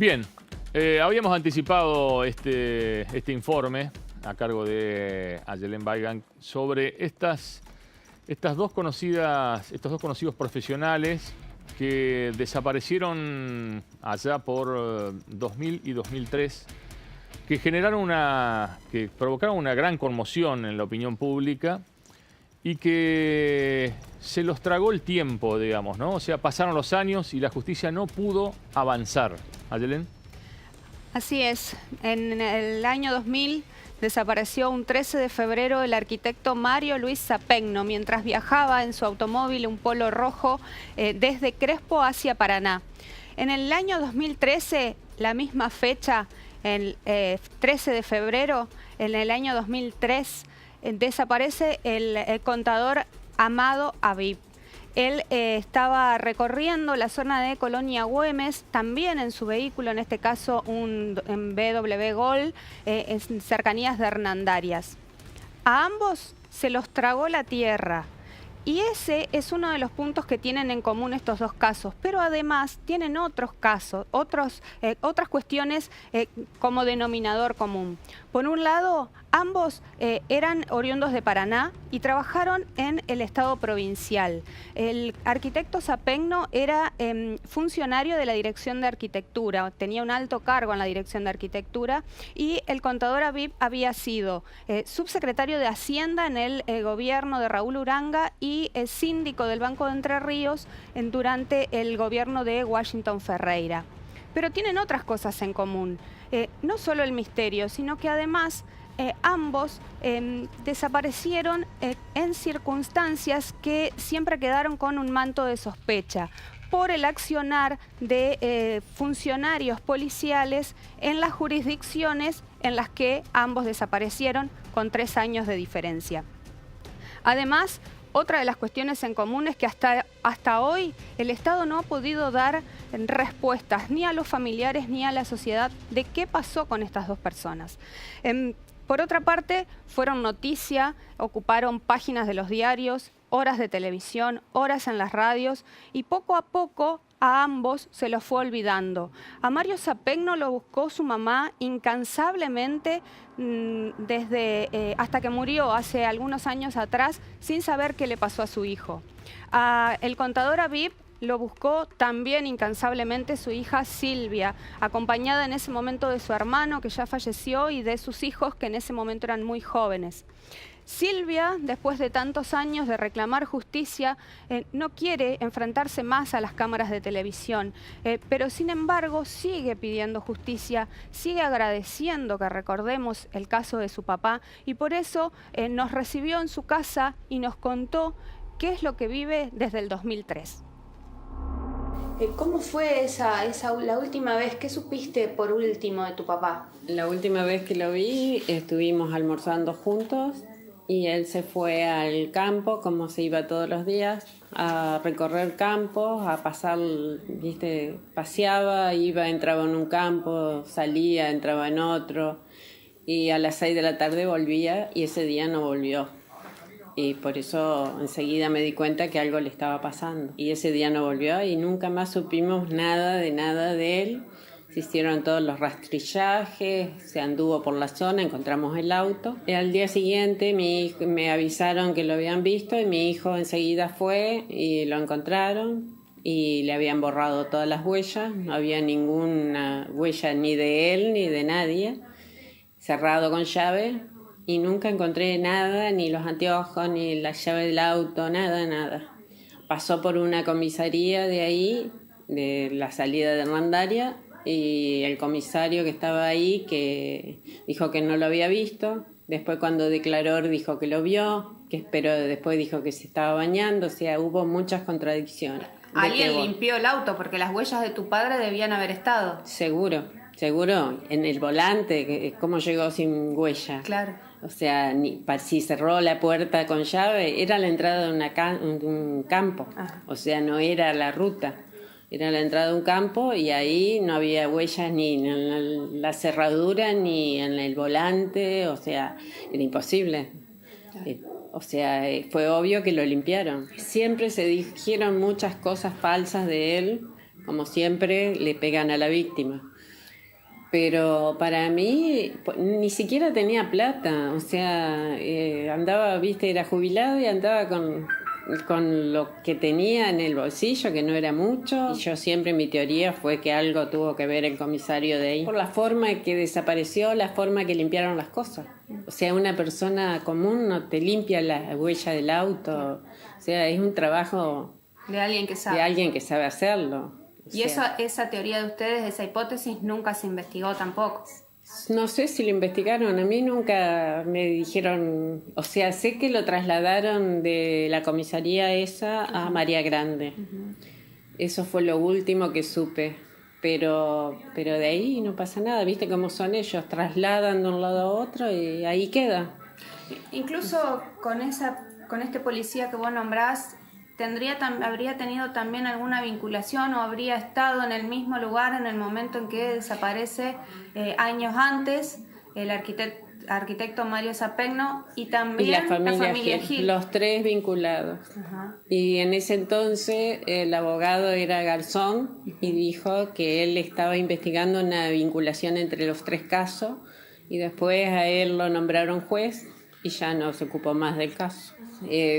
Bien, habíamos anticipado este informe a cargo de Ayelen Weigand sobre estos dos conocidos profesionales que desaparecieron allá por 2000 y 2003, que provocaron una gran conmoción en la opinión pública y que se los tragó el tiempo, digamos, ¿no? O sea, pasaron los años y la justicia no pudo avanzar. ¿Ayelen? Así es. En el año 2000 desapareció un 13 de febrero el arquitecto Mario Luis Zapegno mientras viajaba en su automóvil, un Polo rojo, desde Crespo hacia Paraná. En el año 2013, la misma fecha, el 13 de febrero, en el año 2003, desaparece el contador Amado Habib. Él estaba recorriendo la zona de Colonia Güemes, también en su vehículo, en este caso un BMW Gol, en cercanías de Hernandarias. A ambos se los tragó la tierra. Y ese es uno de los puntos que tienen en común estos dos casos, pero además tienen otros casos, otras cuestiones como denominador común. Por un lado, ambos eran oriundos de Paraná y trabajaron en el Estado provincial. El arquitecto Zapegno era funcionario de la Dirección de Arquitectura, tenía un alto cargo en la Dirección de Arquitectura, y el contador Habib había sido subsecretario de Hacienda en el gobierno de Raúl Uranga y síndico del Banco de Entre Ríos durante el gobierno de Washington Ferreira. Pero tienen otras cosas en común, no solo el misterio, sino que además ambos desaparecieron en circunstancias que siempre quedaron con un manto de sospecha por el accionar de funcionarios policiales en las jurisdicciones en las que ambos desaparecieron con 3 años de diferencia. Además, otra de las cuestiones en común es que hasta hoy el Estado no ha podido dar respuestas ni a los familiares ni a la sociedad de qué pasó con estas dos personas. Por otra parte, fueron noticia, ocuparon páginas de los diarios, horas de televisión, horas en las radios y poco a poco a ambos se los fue olvidando. A Mario Zapegno lo buscó su mamá incansablemente hasta que murió hace algunos años atrás sin saber qué le pasó a su hijo. El contador Habib lo buscó también incansablemente su hija Silvia, acompañada en ese momento de su hermano que ya falleció y de sus hijos que en ese momento eran muy jóvenes. Silvia, después de tantos años de reclamar justicia, no quiere enfrentarse más a las cámaras de televisión, pero sin embargo sigue pidiendo justicia, sigue agradeciendo que recordemos el caso de su papá y por eso nos recibió en su casa y nos contó qué es lo que vive desde el 2003. ¿Cómo fue la última vez? ¿Qué supiste por último de tu papá? La última vez que lo vi, estuvimos almorzando juntos y él se fue al campo, como se iba todos los días, a recorrer campos, a pasar, ¿viste? Paseaba, entraba en un campo, salía, entraba en otro y a las 6 de la tarde volvía y ese día no volvió. Y por eso enseguida me di cuenta que algo le estaba pasando. Y ese día no volvió y nunca más supimos nada de él. Se hicieron todos los rastrillajes, se anduvo por la zona, encontramos el auto. Y al día siguiente me avisaron que lo habían visto y mi hijo enseguida fue y lo encontraron. Y le habían borrado todas las huellas, no había ninguna huella ni de él ni de nadie. Cerrado con llave. Y nunca encontré nada, ni los anteojos, ni la llave del auto, nada. Pasó por una comisaría de ahí, de la salida de Hernandarias, y el comisario que estaba ahí, que dijo que no lo había visto. Después cuando declaró dijo que lo vio, pero después dijo que se estaba bañando, o sea, hubo muchas contradicciones. Alguien limpió el auto porque las huellas de tu padre debían haber estado. Seguro, en el volante, ¿cómo llegó sin huella? Claro. O sea, si cerró la puerta con llave, era la entrada de un campo. O sea, no era la ruta. Era la entrada de un campo y ahí no había huellas ni en la cerradura ni en el volante. O sea, era imposible. O sea, fue obvio que lo limpiaron. Siempre se dijeron muchas cosas falsas de él, como siempre le pegan a la víctima. Pero para mí ni siquiera tenía plata, o sea, andaba, viste, era jubilado y andaba con lo que tenía en el bolsillo, que no era mucho. Y yo siempre, mi teoría fue que algo tuvo que ver el comisario de ahí, por la forma que desapareció, la forma que limpiaron las cosas. O sea, una persona común no te limpia la huella del auto, o sea, es un trabajo de alguien que sabe. De alguien que sabe hacerlo. Y esa teoría de ustedes, esa hipótesis, nunca se investigó tampoco. No sé si lo investigaron, a mí nunca me dijeron, o sea, sé que lo trasladaron de la comisaría esa a María Grande. Eso fue lo último que supe, pero de ahí no pasa nada, viste cómo son ellos, trasladan de un lado a otro y ahí queda. Incluso con este policía que vos nombrás, ¿habría tenido también alguna vinculación o habría estado en el mismo lugar en el momento en que desaparece años antes el arquitecto Mario Sapegno y también la familia Gil? Los tres vinculados. Ajá. Y en ese entonces el abogado era Garzón y dijo que él estaba investigando una vinculación entre los tres casos y después a él lo nombraron juez y ya no se ocupó más del caso.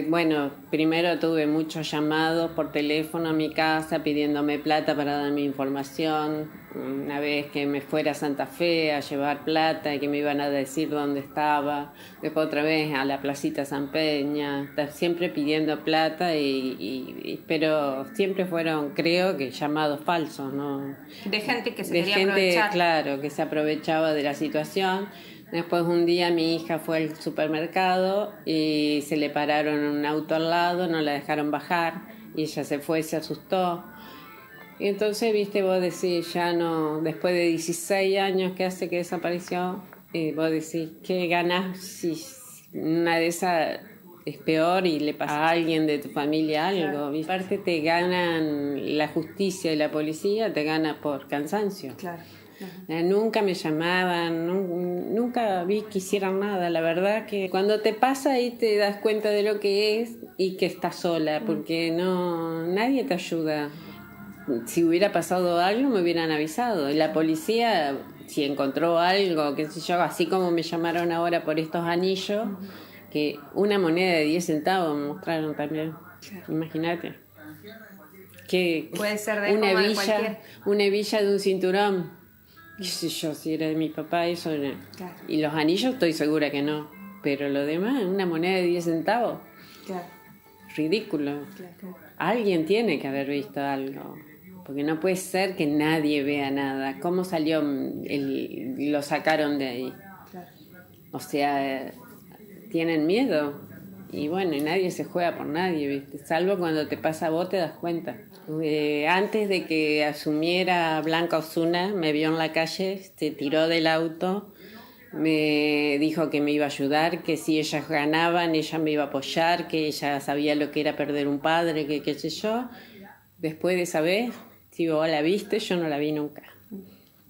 Bueno, primero tuve muchos llamados por teléfono a mi casa pidiéndome plata para darme información. Una vez que me fuera a Santa Fe a llevar plata y que me iban a decir dónde estaba. Después otra vez a la Placita San Peña. Siempre pidiendo plata, pero siempre fueron, creo que, llamados falsos, ¿no? De gente que se quería aprovechar. Claro, que se aprovechaba de la situación. Después un día mi hija fue al supermercado y se le pararon un auto al lado, no la dejaron bajar y ella se fue y se asustó. Y entonces, viste, vos decís, ya no, después de 16 años que hace que desapareció, vos decís, ¿qué ganas si una de esas es peor y le pasa a alguien de tu familia algo? Claro. Aparte te ganan la justicia y la policía, te gana por cansancio. Claro. Nunca me llamaban, nunca vi que hicieran nada. La verdad que cuando te pasa ahí te das cuenta de lo que es y que estás sola, porque nadie te ayuda. Si hubiera pasado algo me hubieran avisado. Y la policía, si encontró algo, qué sé yo, así como me llamaron ahora por estos anillos, que una moneda de 10 centavos me mostraron también. Imagínate. Que puede ser de una hebilla de un cinturón. Qué sé yo, si era de mi papá, eso no. Claro. Y los anillos estoy segura que no. Pero lo demás, una moneda de 10 centavos. Claro. Ridículo. Claro. Alguien tiene que haber visto algo. Porque no puede ser que nadie vea nada. ¿Cómo salió? Lo sacaron de ahí. Claro. O sea, tienen miedo. Y bueno, nadie se juega por nadie, ¿viste? Salvo cuando te pasa a vos te das cuenta. Antes de que asumiera Blanca Osuna, me vio en la calle, se tiró del auto, me dijo que me iba a ayudar, que si ellas ganaban, ella me iba a apoyar, que ella sabía lo que era perder un padre, que qué sé yo. Después de esa vez, si vos la viste, yo no la vi nunca.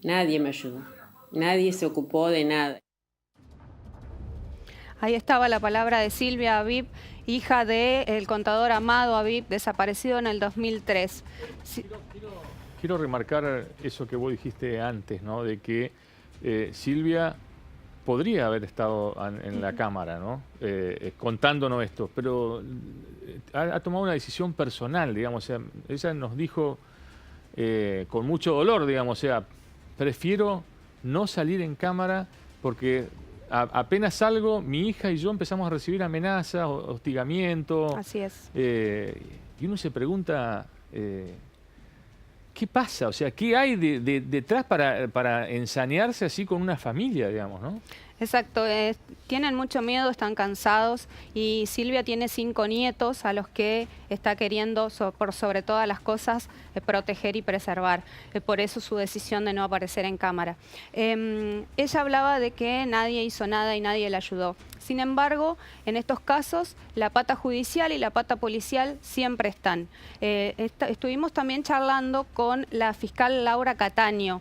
Nadie me ayudó, nadie se ocupó de nada. Ahí estaba la palabra de Silvia Habib, hija del contador Amado Habib, desaparecido en el 2003. Quiero remarcar eso que vos dijiste antes, ¿no? De que Silvia podría haber estado en la Cámara, ¿no? Contándonos esto, pero ha tomado una decisión personal, digamos. O sea, ella nos dijo con mucho dolor, digamos, o sea, prefiero no salir en cámara porque apenas salgo, mi hija y yo empezamos a recibir amenazas, hostigamiento. Así es. Y uno se pregunta, ¿qué pasa? O sea, ¿qué hay detrás para ensañarse así con una familia, digamos, ¿no? Exacto, tienen mucho miedo, están cansados y Silvia tiene 5 nietos a los que está queriendo, por sobre todas las cosas, proteger y preservar. Por eso su decisión de no aparecer en cámara. Ella hablaba de que nadie hizo nada y nadie la ayudó. Sin embargo, en estos casos, la pata judicial y la pata policial siempre están. Estuvimos también charlando con la fiscal Laura Cataño.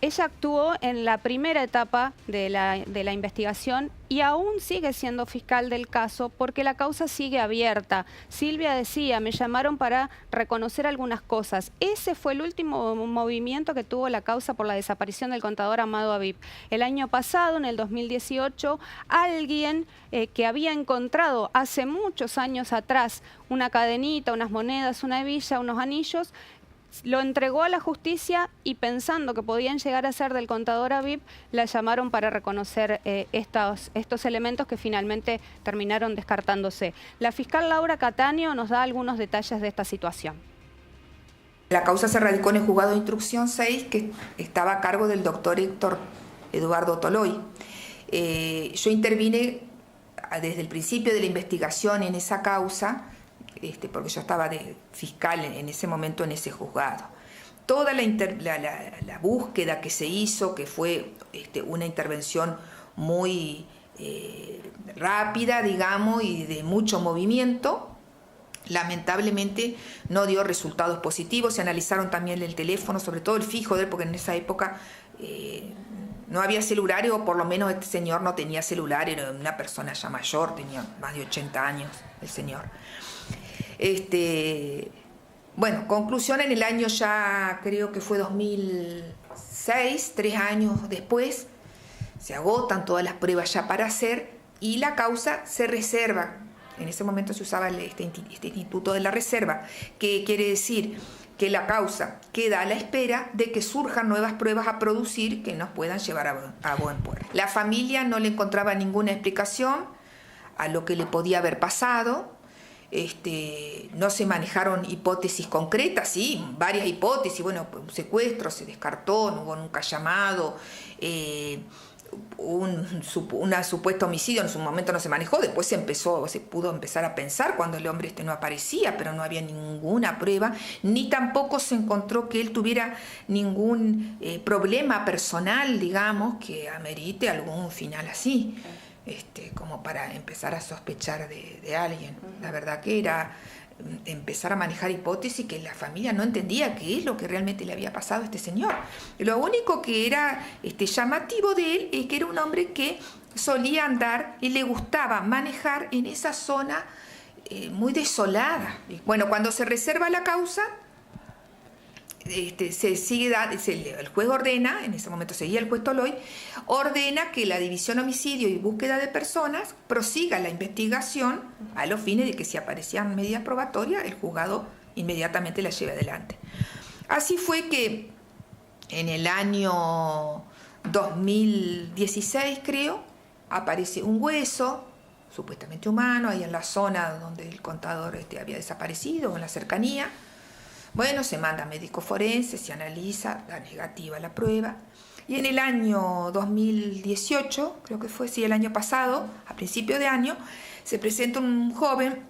ella actuó en la primera etapa de la investigación y aún sigue siendo fiscal del caso porque la causa sigue abierta. Silvia decía, me llamaron para reconocer algunas cosas. Ese fue el último movimiento que tuvo la causa por la desaparición del contador Amado Habib. El año pasado, en el 2018, alguien que había encontrado hace muchos años atrás una cadenita, unas monedas, una hebilla, unos anillos, lo entregó a la justicia y pensando que podían llegar a ser del contador Habib, la llamaron para reconocer estos elementos que finalmente terminaron descartándose. La fiscal Laura Cataño nos da algunos detalles de esta situación. La causa se radicó en el juzgado de instrucción 6, que estaba a cargo del doctor Héctor Eduardo Toloy. Yo intervine desde el principio de la investigación en esa causa, porque yo estaba de fiscal en ese momento en ese juzgado. Toda la búsqueda que se hizo, que fue una intervención muy rápida, digamos, y de mucho movimiento, lamentablemente no dio resultados positivos. Se analizaron también el teléfono, sobre todo el fijo de él, porque en esa época no había celular, o por lo menos este señor no tenía celular, era una persona ya mayor, tenía más de 80 años el señor. Bueno, conclusión, en el año ya creo que fue 2006, 3 años después, se agotan todas las pruebas ya para hacer y la causa se reserva. En ese momento se usaba este instituto de la reserva, que quiere decir que la causa queda a la espera de que surjan nuevas pruebas a producir que nos puedan llevar a buen puerto. La familia no le encontraba ninguna explicación a lo que le podía haber pasado. No se manejaron hipótesis concretas, sí, varias hipótesis, bueno, un secuestro se descartó, no hubo nunca llamado, un supuesto homicidio en su momento no se manejó, después se pudo empezar a pensar cuando el hombre no aparecía, pero no había ninguna prueba, ni tampoco se encontró que él tuviera ningún problema personal, digamos, que amerite algún final así. Como para empezar a sospechar de alguien. La verdad que era empezar a manejar hipótesis que la familia no entendía qué es lo que realmente le había pasado a este señor. Lo único que era llamativo de él es que era un hombre que solía andar y le gustaba manejar en esa zona muy desolada. Bueno, cuando se reserva la causa, el juez ordena, en ese momento seguía el juez Toloy, ordena que la División Homicidio y Búsqueda de Personas prosiga la investigación a los fines de que si aparecían medidas probatorias, el juzgado inmediatamente la lleve adelante. Así fue que en el año 2016, creo, aparece un hueso, supuestamente humano, ahí en la zona donde el contador había desaparecido, en la cercanía. Bueno, se manda a médico forense, se analiza, da negativa la prueba. Y en el año 2018, creo que fue, sí, el año pasado, a principio de año, se presenta un joven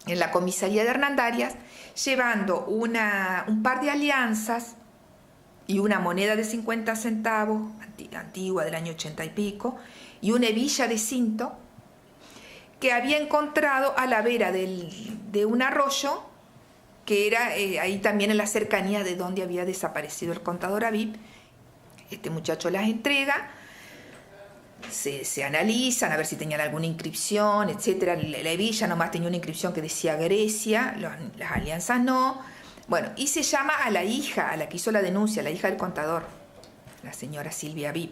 en la comisaría de Hernandarias llevando un par de alianzas y una moneda de 50 centavos, antigua del año 80 y pico, y una hebilla de cinto que había encontrado a la vera de un arroyo que era ahí también en la cercanía de donde había desaparecido el contador Habib. Este muchacho las entrega, se analizan a ver si tenían alguna inscripción, etcétera. La hebilla nomás tenía una inscripción que decía Grecia, las alianzas no. Bueno, y se llama a la hija, a la que hizo la denuncia, la hija del contador, la señora Silvia Habib.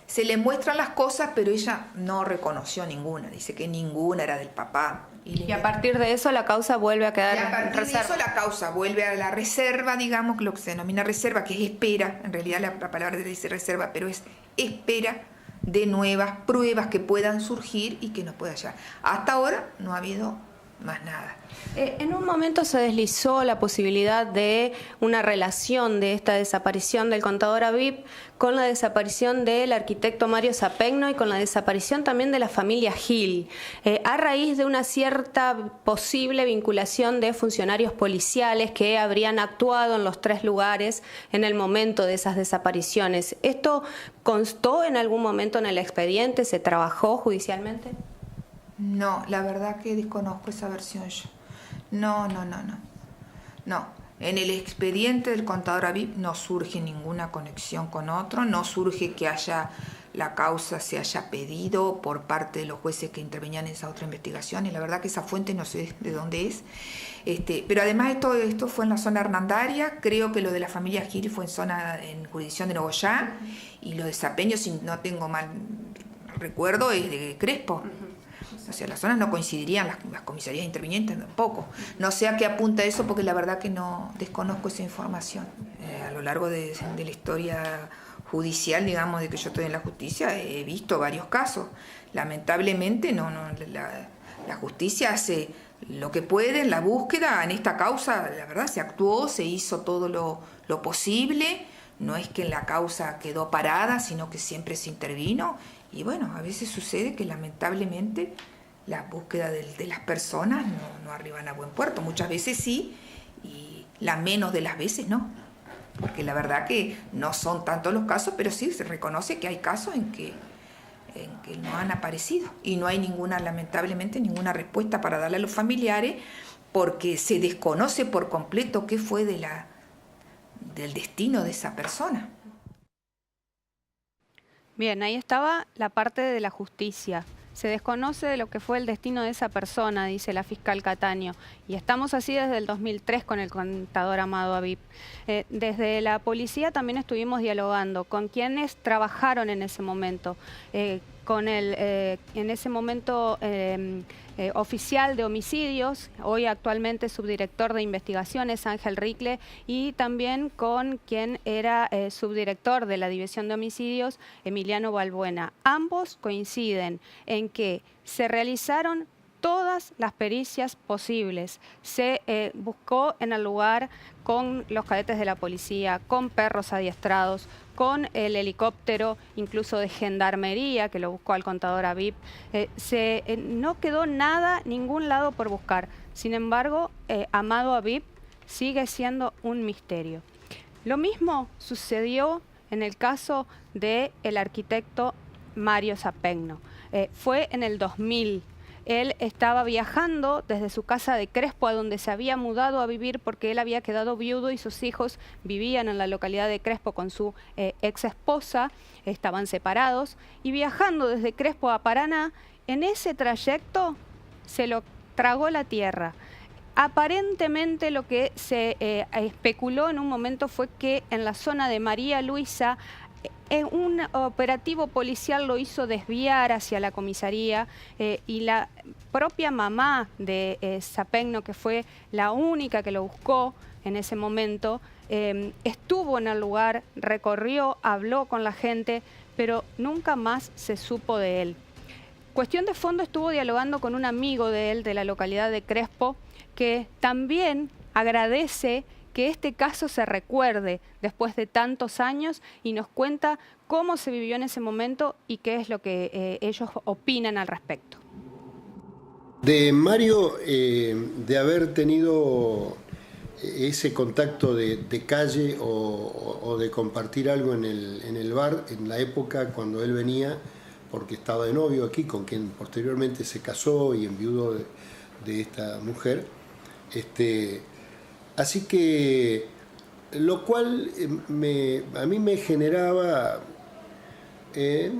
Se le muestran las cosas, pero ella no reconoció ninguna, dice que ninguna era del papá. Y a partir de eso la causa vuelve a quedar en reserva. Y a partir de eso la causa vuelve a la reserva, digamos, lo que se denomina reserva, que es espera, en realidad la palabra dice reserva, pero es espera de nuevas pruebas que puedan surgir y que nos puedan llegar. Hasta ahora no ha habido más nada. En un momento se deslizó la posibilidad de una relación de esta desaparición del contador Habib con la desaparición del arquitecto Mario Zapegno y con la desaparición también de la familia Gil, a raíz de una cierta posible vinculación de funcionarios policiales que habrían actuado en los 3 lugares en el momento de esas desapariciones. ¿Esto constó en algún momento en el expediente? ¿Se trabajó judicialmente? No, la verdad que desconozco esa versión yo. No. En el expediente del contador Aviv no surge ninguna conexión con otro, no surge que la causa se haya pedido por parte de los jueces que intervenían en esa otra investigación, y la verdad que esa fuente no sé de dónde es. Pero además esto fue en la zona hernandaria, creo que lo de la familia Gil fue en jurisdicción de Nogoyá, y lo de Sapeño, si no tengo mal recuerdo, es de Crespo. O sea, las zonas no coincidirían, las comisarías intervinientes tampoco. No sé a qué apunta eso, porque la verdad que no desconozco esa información. A lo largo de la historia judicial, digamos, de que yo estoy en la justicia, he visto varios casos. Lamentablemente la justicia hace lo que puede en la búsqueda. En esta causa, la verdad, se actuó, se hizo todo lo posible. No es que la causa quedó parada, sino que siempre se intervino. Y bueno, a veces sucede que lamentablemente la búsqueda de las personas no arriban a buen puerto. Muchas veces sí, y la menos de las veces no. Porque la verdad que no son tantos los casos, pero sí se reconoce que hay casos en que no han aparecido. Y no hay lamentablemente ninguna respuesta para darle a los familiares, porque se desconoce por completo qué fue del destino de esa persona. Bien, ahí estaba la parte de la justicia. Se desconoce de lo que fue el destino de esa persona, dice la fiscal Cataño. Y estamos así desde el 2003 con el contador Amado Aviv. Desde la policía también estuvimos dialogando con quienes trabajaron en ese momento. Con en ese momento oficial de homicidios, hoy actualmente subdirector de investigaciones, Ángel Ricle, y también con quien era subdirector de la División de Homicidios, Emiliano Balbuena. Ambos coinciden en que se realizaron todas las pericias posibles. Se buscó en el lugar con los cadetes de la policía, con perros adiestrados, con el helicóptero, incluso de gendarmería, que lo buscó al contador Aviv. No quedó nada, ningún lado por buscar. Sin embargo, Amado Aviv sigue siendo un misterio. Lo mismo sucedió en el caso del arquitecto Mario Sapegno. Fue en el 2000. Él estaba viajando desde su casa de Crespo, a donde se había mudado a vivir porque él había quedado viudo y sus hijos vivían en la localidad de Crespo con su ex esposa, estaban separados, y viajando desde Crespo a Paraná, en ese trayecto se lo tragó la tierra. Aparentemente lo que se especuló en un momento fue que en la zona de María Luisa, un operativo policial lo hizo desviar hacia la comisaría y la propia mamá de Sapegno, que fue la única que lo buscó en ese momento, estuvo en el lugar, recorrió, habló con la gente, pero nunca más se supo de él. Cuestión de Fondo estuvo dialogando con un amigo de él de la localidad de Crespo, que también agradece que este caso se recuerde después de tantos años y nos cuenta cómo se vivió en ese momento y qué es lo que ellos opinan al respecto. De Mario, de haber tenido ese contacto de calle o de compartir algo en el bar, en la época cuando él venía, porque estaba de novio aquí, con quien posteriormente se casó y enviudó de esta mujer, así que, lo cual a mí me generaba,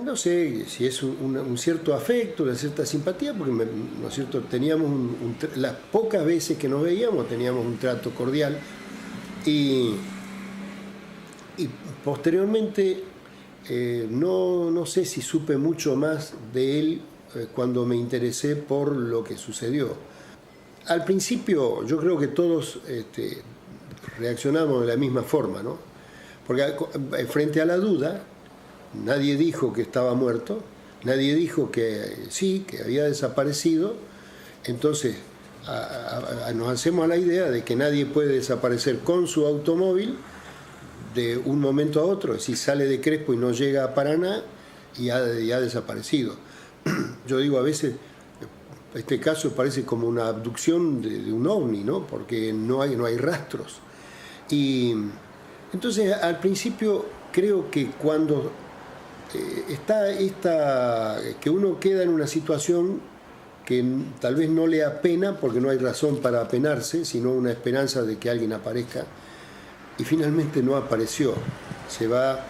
no sé si es un cierto afecto, una cierta simpatía, porque ¿no es cierto? Teníamos las pocas veces que nos veíamos teníamos un trato cordial y posteriormente no sé si supe mucho más de él cuando me interesé por lo que sucedió. Al principio yo creo que todos reaccionamos de la misma forma, ¿no? Porque frente a la duda, nadie dijo que estaba muerto, nadie dijo que sí, que había desaparecido. Entonces nos hacemos a la idea de que nadie puede desaparecer con su automóvil de un momento a otro, es decir, sale de Crespo y no llega a Paraná y ha desaparecido. Yo digo, a veces este caso parece como una abducción de un ovni, ¿no? Porque no hay rastros. Y entonces al principio creo que cuando está que uno queda en una situación que tal vez no le apena, porque no hay razón para apenarse, sino una esperanza de que alguien aparezca. Y finalmente no apareció. Se va.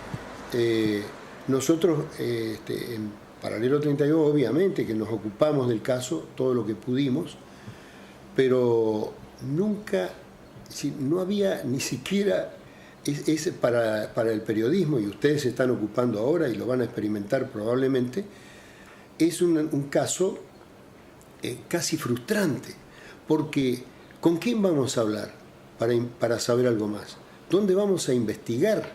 Nosotros, en Paralelo 32, obviamente que nos ocupamos del caso, todo lo que pudimos, pero nunca, no había ni siquiera, para el periodismo, y ustedes se están ocupando ahora y lo van a experimentar probablemente, es un caso casi frustrante, porque ¿con quién vamos a hablar para saber algo más? ¿Dónde vamos a investigar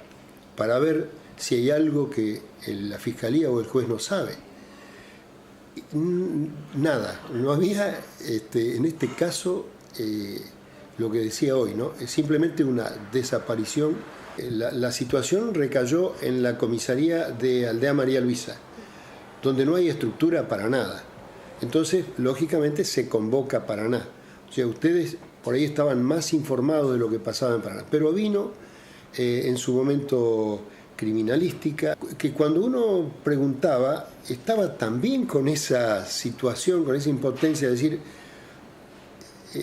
para ver si hay algo que la fiscalía o el juez no sabe? Nada, no había en este caso lo que decía hoy, ¿no? Es simplemente una desaparición. La situación recayó en la comisaría de Aldea María Luisa, donde no hay estructura para nada. Entonces, lógicamente, se convoca Paraná. O sea, ustedes por ahí estaban más informados de lo que pasaba en Paraná. Pero vino en su momento criminalística, que cuando uno preguntaba, estaba también con esa situación, con esa impotencia de decir,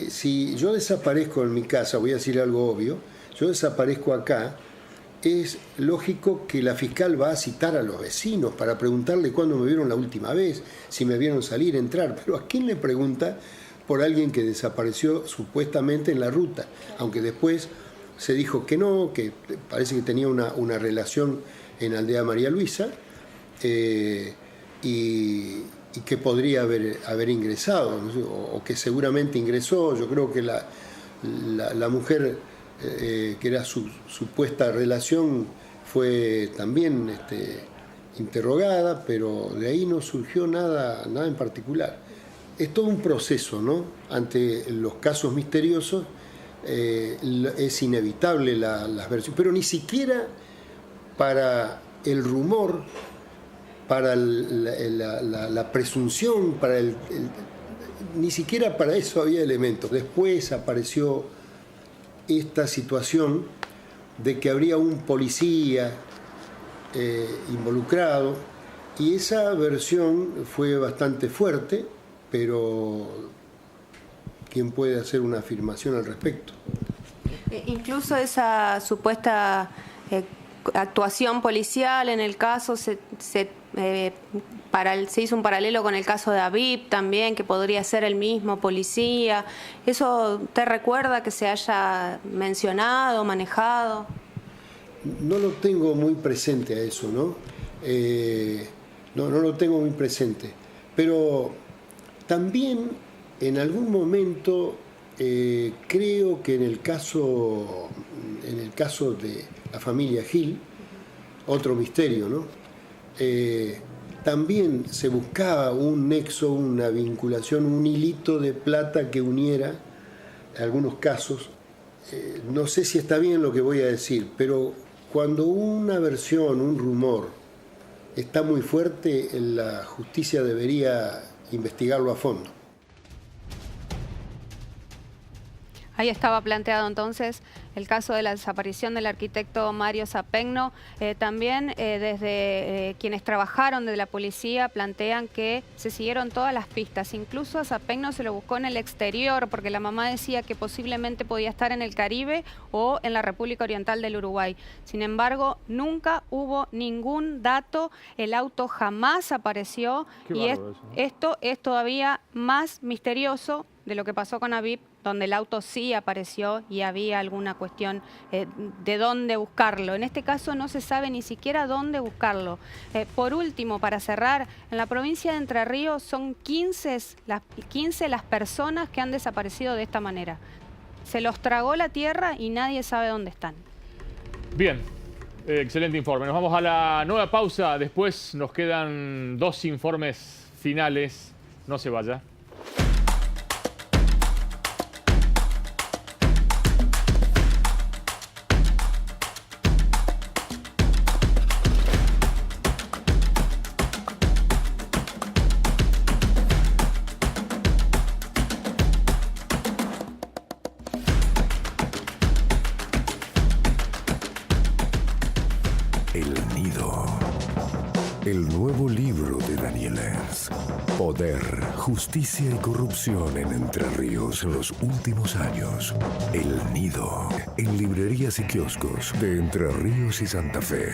si yo desaparezco en mi casa, voy a decir algo obvio, yo desaparezco acá, es lógico que la fiscal va a citar a los vecinos para preguntarle cuándo me vieron la última vez, si me vieron salir, entrar, pero ¿a quién le pregunta por alguien que desapareció supuestamente en la ruta? Aunque después se dijo que no, que parece que tenía una relación en Aldea María Luisa y que podría haber ingresado, ¿no? O que seguramente ingresó. Yo creo que la mujer que era su supuesta relación fue también interrogada, pero de ahí no surgió nada en particular. Es todo un proceso, ¿no? Ante los casos misteriosos es inevitable las versiones, pero ni siquiera para el rumor, para la presunción, ni siquiera para eso había elementos. Después apareció esta situación de que habría un policía involucrado, y esa versión fue bastante fuerte, pero ¿quién puede hacer una afirmación al respecto? Incluso esa supuesta actuación policial en el caso se hizo un paralelo con el caso de Aviv también, que podría ser el mismo policía. ¿Eso te recuerda que se haya mencionado, manejado? No lo tengo muy presente a eso, ¿no? No lo tengo muy presente. Pero también en algún momento creo que en el caso de la familia Gil, otro misterio, ¿no? También se buscaba un nexo, una vinculación, un hilito de plata que uniera algunos casos. No sé si está bien lo que voy a decir, pero cuando una versión, un rumor, está muy fuerte, la justicia debería investigarlo a fondo. Ahí estaba planteado entonces el caso de la desaparición del arquitecto Mario Zapegno. También desde quienes trabajaron de la policía plantean que se siguieron todas las pistas. Incluso a Zapegno se lo buscó en el exterior porque la mamá decía que posiblemente podía estar en el Caribe o en la República Oriental del Uruguay. Sin embargo, nunca hubo ningún dato, el auto jamás apareció. Qué y bárbaro eso, ¿no? esto es todavía más misterioso de lo que pasó con Aviv, donde el auto sí apareció y había alguna cuestión de dónde buscarlo. En este caso no se sabe ni siquiera dónde buscarlo. Por último, para cerrar, en la provincia de Entre Ríos son 15 las personas que han desaparecido de esta manera. Se los tragó la tierra y nadie sabe dónde están. Bien, excelente informe. Nos vamos a la nueva pausa. Después nos quedan 2 informes finales. No se vaya. El Nido. El nuevo libro de Daniel Ernst. Poder, justicia y corrupción en Entre Ríos en los últimos años. El Nido, en librerías y kioscos de Entre Ríos y Santa Fe.